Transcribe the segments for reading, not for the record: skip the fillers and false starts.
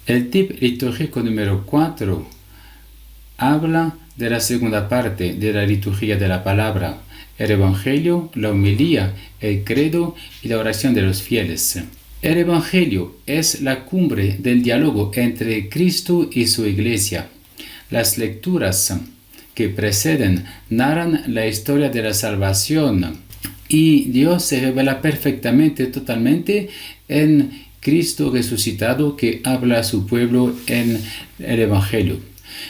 El tip litúrgico número 4 habla de la segunda parte de la liturgia de la palabra, el Evangelio, la homilía, el credo y la oración de los fieles. El Evangelio es la cumbre del diálogo entre Cristo y su Iglesia. Las lecturas que preceden narran la historia de la salvación y Dios se revela perfectamente, totalmente en Cristo resucitado que habla a su pueblo en el Evangelio.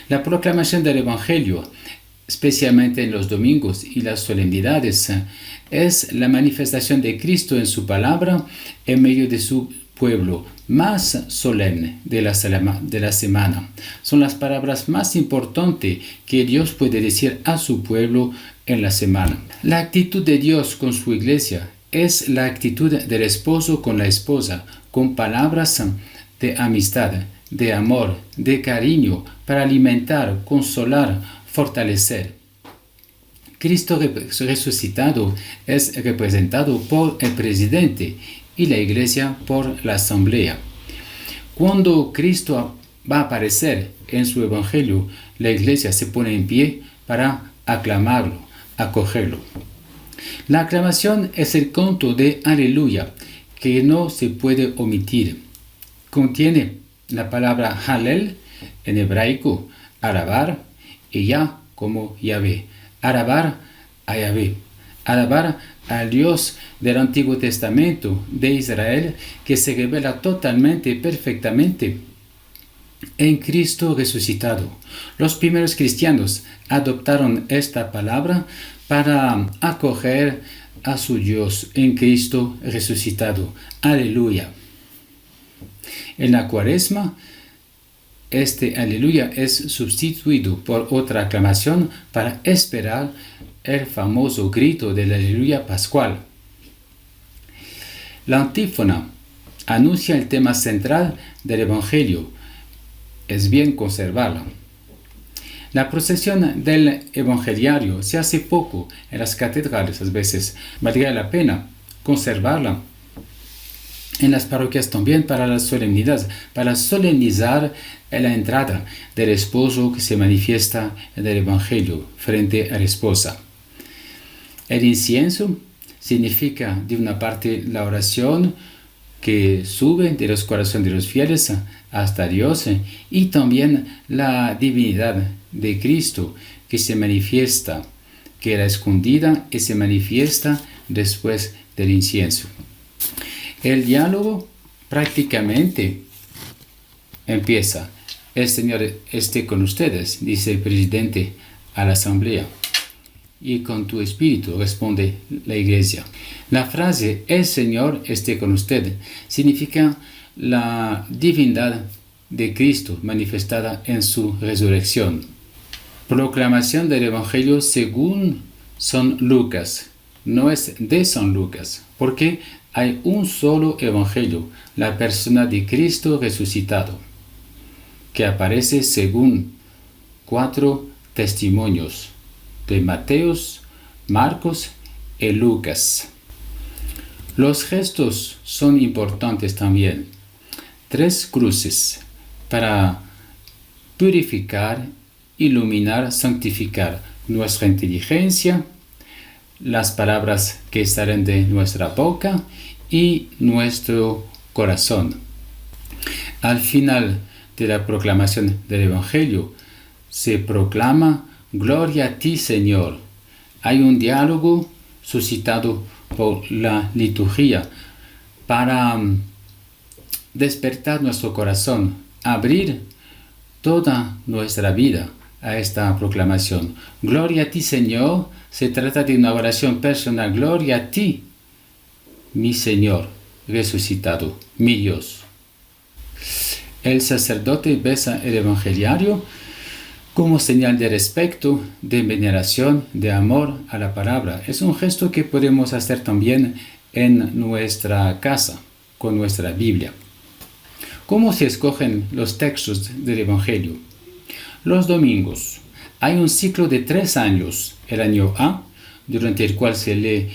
La proclamación del Evangelio, especialmente en los domingos y las solemnidades, es la manifestación de Cristo en su palabra en medio de su pueblo más solemne de la semana. Son las palabras más importantes que Dios puede decir a su pueblo en la semana. La actitud de Dios con su iglesia es la actitud del esposo con la esposa, con palabras de amistad, de amor, de cariño, para alimentar, consolar, fortalecer. Cristo resucitado es representado por el presidente y la iglesia por la asamblea. Cuando Cristo va a aparecer en su evangelio, la iglesia se pone en pie para aclamarlo, acogerlo. La aclamación es el canto de aleluya, que no se puede omitir. Contiene la palabra Hallel en hebraico, alabar, y Yah como Yahvé. Alabar a Yahvé. Alabar al Dios del Antiguo Testamento de Israel, que se revela totalmente, perfectamente en Cristo resucitado. Los primeros cristianos adoptaron esta palabra para acoger a su Dios en Cristo resucitado. Aleluya. En la Cuaresma, este aleluya es sustituido por otra aclamación para esperar el famoso grito del aleluya pascual. La antífona anuncia el tema central del Evangelio. Es bien conservarla. La procesión del evangeliario se hace poco en las catedrales a veces. Valdría la pena conservarla en las parroquias también para las solemnidades, para solemnizar la entrada del esposo que se manifiesta en el Evangelio frente a la esposa. El incienso significa de una parte la oración que sube de los corazones de los fieles hasta Dios y también la divinidad de Cristo que se manifiesta, que era escondida y se manifiesta después del incienso. El diálogo prácticamente empieza. El Señor esté con ustedes, dice el presidente a la asamblea. Y con tu espíritu, responde la iglesia. La frase, el Señor esté con usted, significa la divinidad de Cristo manifestada en su resurrección. Proclamación del Evangelio según San Lucas. No es de San Lucas, porque hay un solo Evangelio, la persona de Cristo resucitado, que aparece según 4 testimonios de Mateos, Marcos y Lucas. Los gestos son importantes también. 3 cruces para purificar, iluminar, santificar nuestra inteligencia, las palabras que salen de nuestra boca y nuestro corazón. Al final de la proclamación del Evangelio se proclama Gloria a ti, Señor. Hay un diálogo suscitado por la liturgia para despertar nuestro corazón, abrir toda nuestra vida a esta proclamación. Gloria a ti, Señor. Se trata de una oración personal. Gloria a ti, mi Señor resucitado, mi Dios. El sacerdote besa el evangeliario como señal de respeto, de veneración, de amor a la palabra. Es un gesto que podemos hacer también en nuestra casa, con nuestra Biblia. ¿Cómo se escogen los textos del Evangelio? Los domingos. Hay un ciclo de 3 años. El año A, durante el cual se lee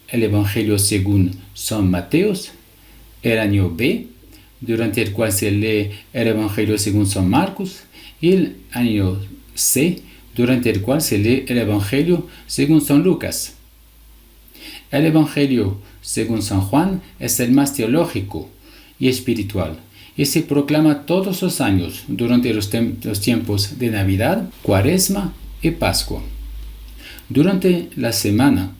el Evangelio según San Mateo. El año B, durante el cual se lee el Evangelio según San Marcos, y el año C, durante el cual se lee el Evangelio según San Lucas. El Evangelio según San Juan es el más teológico y espiritual, y se proclama todos los años durante los tiempos de Navidad, Cuaresma y Pascua. Durante la semana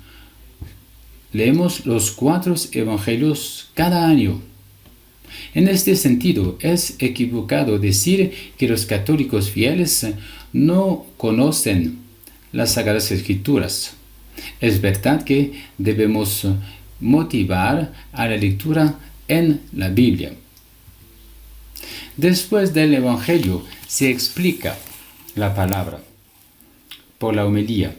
leemos los 4 evangelios cada año. En este sentido, es equivocado decir que los católicos fieles no conocen las Sagradas Escrituras. Es verdad que debemos motivar a la lectura en la Biblia. Después del Evangelio se explica la palabra por la homilía.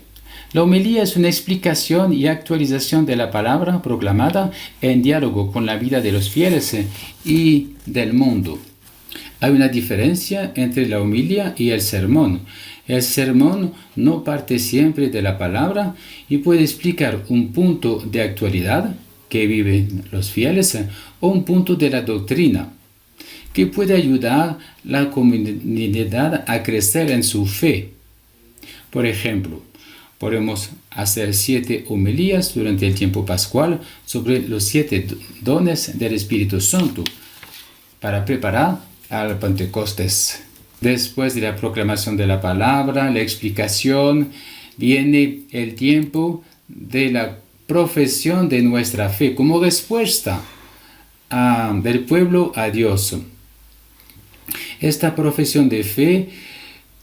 La homilía es una explicación y actualización de la palabra proclamada en diálogo con la vida de los fieles y del mundo. Hay una diferencia entre la homilía y el sermón. El sermón no parte siempre de la palabra y puede explicar un punto de actualidad que viven los fieles o un punto de la doctrina que puede ayudar a la comunidad a crecer en su fe. Por ejemplo, podemos hacer 7 homilías durante el tiempo pascual sobre los 7 dones del Espíritu Santo para preparar al Pentecostés. Después de la proclamación de la palabra, la explicación, viene el tiempo de la profesión de nuestra fe como respuesta del pueblo a Dios. Esta profesión de fe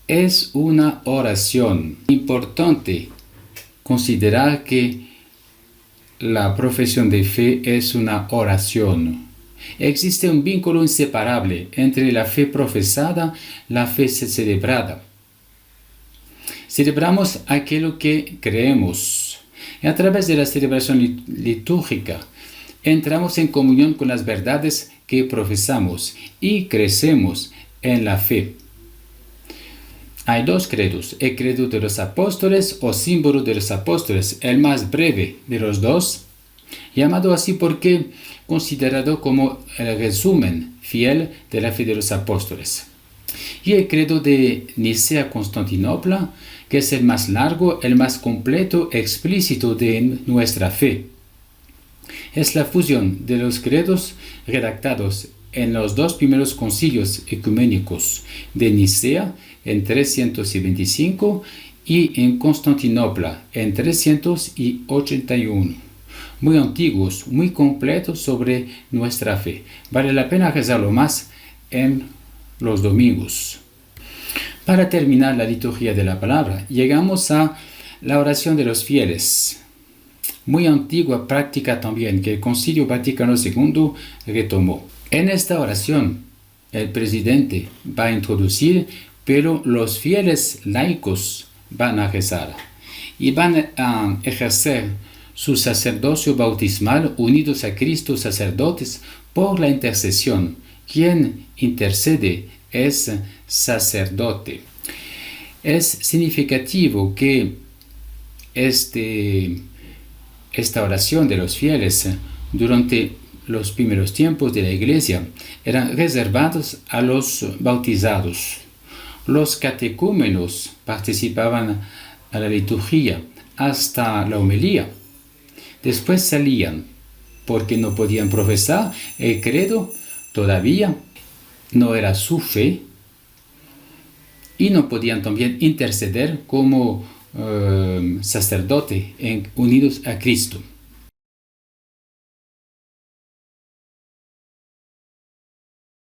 es una oración. Importante considerar que la profesión de fe es una oración. Existe un vínculo inseparable entre la fe profesada y la fe celebrada. Celebramos aquello que creemos. Y a través de la celebración litúrgica, entramos en comunión con las verdades que profesamos y crecemos en la fe. Hay 2 credos, el credo de los apóstoles o símbolo de los apóstoles, el más breve de los 2, llamado así porque considerado como el resumen fiel de la fe de los apóstoles. Y el credo de Nicea-Constantinopla, que es el más largo, el más completo, explícito de nuestra fe. Es la fusión de los credos redactados en los 2 primeros concilios ecuménicos de Nicea en 325 y en Constantinopla en 381. Muy antiguos, muy completos sobre nuestra fe. Vale la pena rezarlo más en los domingos. Para terminar la liturgia de la palabra, llegamos a la oración de los fieles. Muy antigua práctica también que el Concilio Vaticano II retomó. En esta oración, el presidente va a introducir, pero los fieles laicos van a rezar y van a ejercer su sacerdocio bautismal unidos a Cristo sacerdotes por la intercesión. Quien intercede es sacerdote. Es significativo que esta oración de los fieles durante los primeros tiempos de la Iglesia eran reservados a los bautizados. Los catecúmenos participaban a la liturgia hasta la homilía. Después salían porque no podían profesar el credo, todavía no era su fe, y no podían también interceder como sacerdote unidos a Cristo.